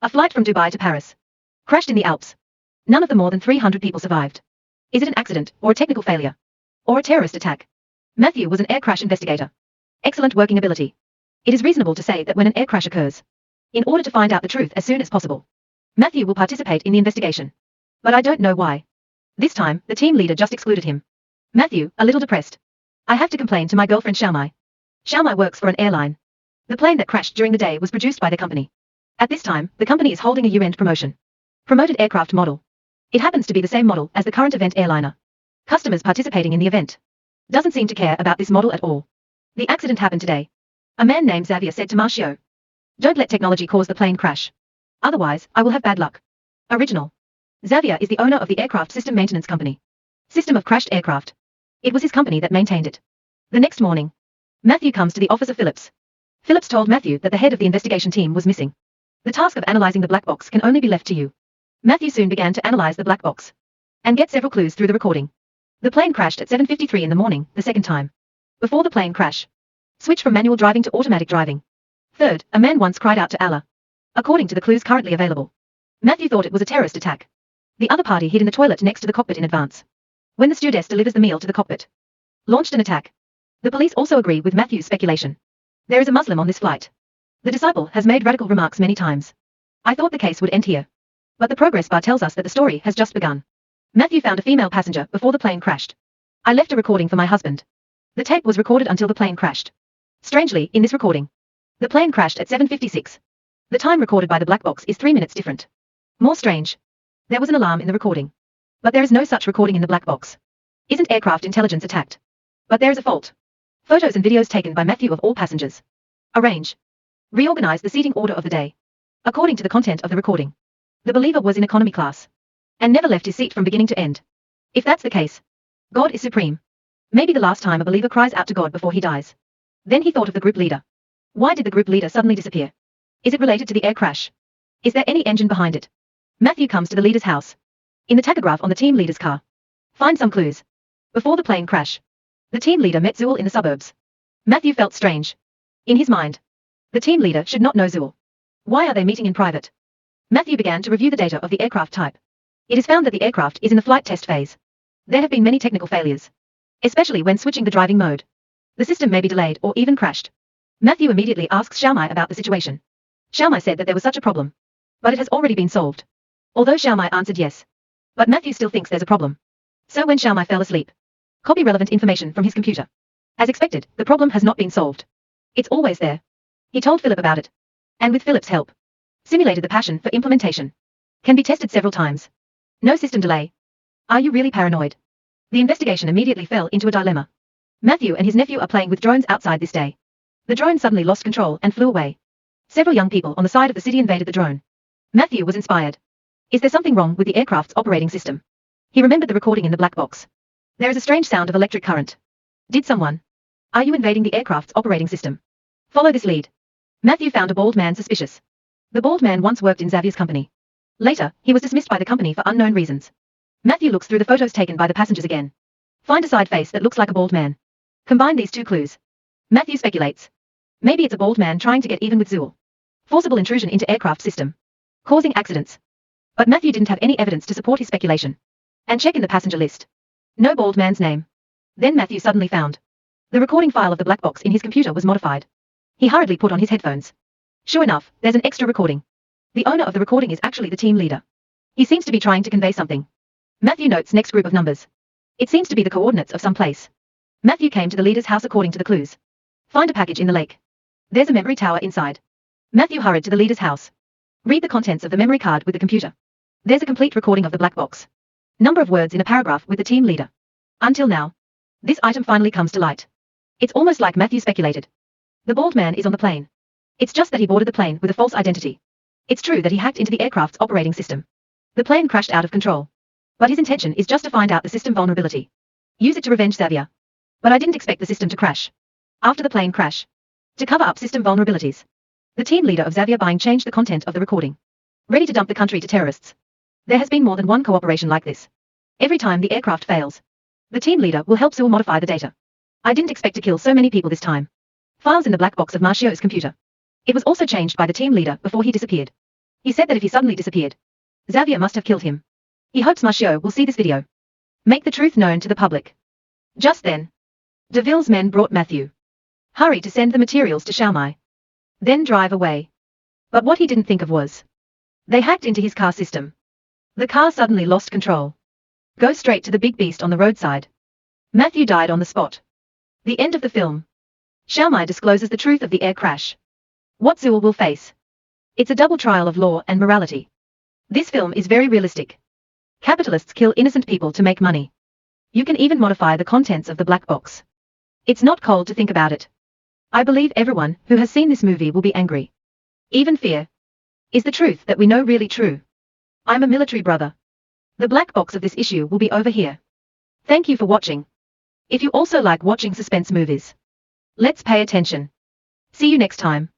A flight from Dubai to Paris. Crashed in the Alps. None of the more than 300 people survived. Is it an accident, or a technical failure? Or a terrorist attack? Matthew was an air crash investigator. Excellent working ability. It is reasonable to say that when an air crash occurs, in order to find out the truth as soon as possible, Matthew will participate in the investigation. But I don't know why. This time, the team leader just excluded him. Matthew, a little depressed. I have to complain to my girlfriend Xiaomai. Xiaomai works for an airline. The plane that crashed during the day was produced by their company. At this time, the company is holding a year-end promotion. Promoted aircraft model. It happens to be the same model as the current event airliner. Customers participating in the event doesn't seem to care about this model at all. The accident happened today. A man named Xavier said to Marcio, "Don't let technology cause the plane crash. Otherwise, I will have bad luck." Original. Xavier is the owner of the aircraft system maintenance company. System of crashed aircraft. It was his company that maintained it. The next morning, Matthew comes to the office of Phillips. Phillips told Matthew that the head of the investigation team was missing. The task of analyzing the black box can only be left to you. Matthew soon began to analyze the black box and get several clues through the recording. The plane crashed at 7:53 in the morning, the second time. Before the plane crash, switch from manual driving to automatic driving. Third, a man once cried out to Allah. According to the clues currently available, Matthew thought it was a terrorist attack. The other party hid in the toilet next to the cockpit in advance. When the stewardess delivers the meal to the cockpit, launched an attack. The police also agree with Matthew's speculation. There is a Muslim on this flight. The disciple has made radical remarks many times. I thought the case would end here. But the progress bar tells us that the story has just begun. Matthew found a female passenger before the plane crashed. I left a recording for my husband. The tape was recorded until the plane crashed. Strangely, in this recording, the plane crashed at 7:56. The time recorded by the black box is 3 minutes different. More strange. There was an alarm in the recording. But there is no such recording in the black box. Isn't aircraft intelligence attacked? But there is a fault. Photos and videos taken by Matthew of all passengers. Arrange. Reorganize the seating order of the day. According to the content of the recording, the believer was in economy class and never left his seat from beginning to end. If that's the case, God is supreme. Maybe the last time a believer cries out to God before he dies. Then he thought of the group leader. Why did the group leader suddenly disappear? Is it related to the air crash? Is there any engine behind it? Matthew comes to the leader's house. In the tachograph on the team leader's car, find some clues. Before the plane crash, the team leader met Zul in the suburbs. Matthew felt strange. In his mind, the team leader should not know Zul. Why are they meeting in private? Matthew began to review the data of the aircraft type. It is found that the aircraft is in the flight test phase. There have been many technical failures, especially when switching the driving mode. The system may be delayed or even crashed. Matthew immediately asks Xiaomai about the situation. Xiaomai said that there was such a problem, but it has already been solved. Although Xiaomai answered yes, but Matthew still thinks there's a problem. So when Xiaomai fell asleep, copy relevant information from his computer. As expected, the problem has not been solved. It's always there. He told Philip about it. And with Philip's help, simulated the passion for implementation. Can be tested several times. No system delay. Are you really paranoid? The investigation immediately fell into a dilemma. Matthew and his nephew are playing with drones outside this day. The drone suddenly lost control and flew away. Several young people on the side of the city invaded the drone. Matthew was inspired. Is there something wrong with the aircraft's operating system? He remembered the recording in the black box. There is a strange sound of electric current. Did someone? Are you invading the aircraft's operating system? Follow this lead. Matthew found a bald man suspicious. The bald man once worked in Xavier's company. Later, he was dismissed by the company for unknown reasons. Matthew looks through the photos taken by the passengers again. Find a side face that looks like a bald man. Combine these two clues. Matthew speculates. Maybe it's a bald man trying to get even with Zul. Forcible intrusion into aircraft system, causing accidents. But Matthew didn't have any evidence to support his speculation. And check in the passenger list. No bald man's name. Then Matthew suddenly found. The recording file of the black box in his computer was modified. He hurriedly put on his headphones. Sure enough, there's an extra recording. The owner of the recording is actually the team leader. He seems to be trying to convey something. Matthew notes next group of numbers. It seems to be the coordinates of some place. Matthew came to the leader's house according to the clues. Find a package in the lake. There's a memory tower inside. Matthew hurried to the leader's house. Read the contents of the memory card with the computer. There's a complete recording of the black box. Number of words in a paragraph with the team leader. Until now. This item finally comes to light. It's almost like Matthew speculated. The bald man is on the plane. It's just that he boarded the plane with a false identity. It's true that he hacked into the aircraft's operating system. The plane crashed out of control. But his intention is just to find out the system vulnerability. Use it to revenge Xavier. But I didn't expect the system to crash. After the plane crash. To cover up system vulnerabilities. The team leader of Xavier buying changed the content of the recording. Ready to dump the country to terrorists. There has been more than one cooperation like this. Every time the aircraft fails, the team leader will help Zul modify the data. I didn't expect to kill so many people this time. Files in the black box of Marcio's computer. It was also changed by the team leader before he disappeared. He said that if he suddenly disappeared, Xavier must have killed him. He hopes Monsieur will see this video. Make the truth known to the public. Just then, Deville's men brought Matthew. Hurry to send the materials to Xiaomai. Then drive away. But what he didn't think of was, they hacked into his car system. The car suddenly lost control. Go straight to the big beast on the roadside. Matthew died on the spot. The end of the film. Xiaomai discloses the truth of the air crash. What Zhuo will face. It's a double trial of law and morality. This film is very realistic. Capitalists kill innocent people to make money. You can even modify the contents of the black box. It's not cold to think about it. I believe everyone who has seen this movie will be angry. Even fear. Is the truth that we know really true? I'm a military brother. The black box of this issue will be over here. Thank you for watching. If you also like watching suspense movies, let's pay attention. See you next time.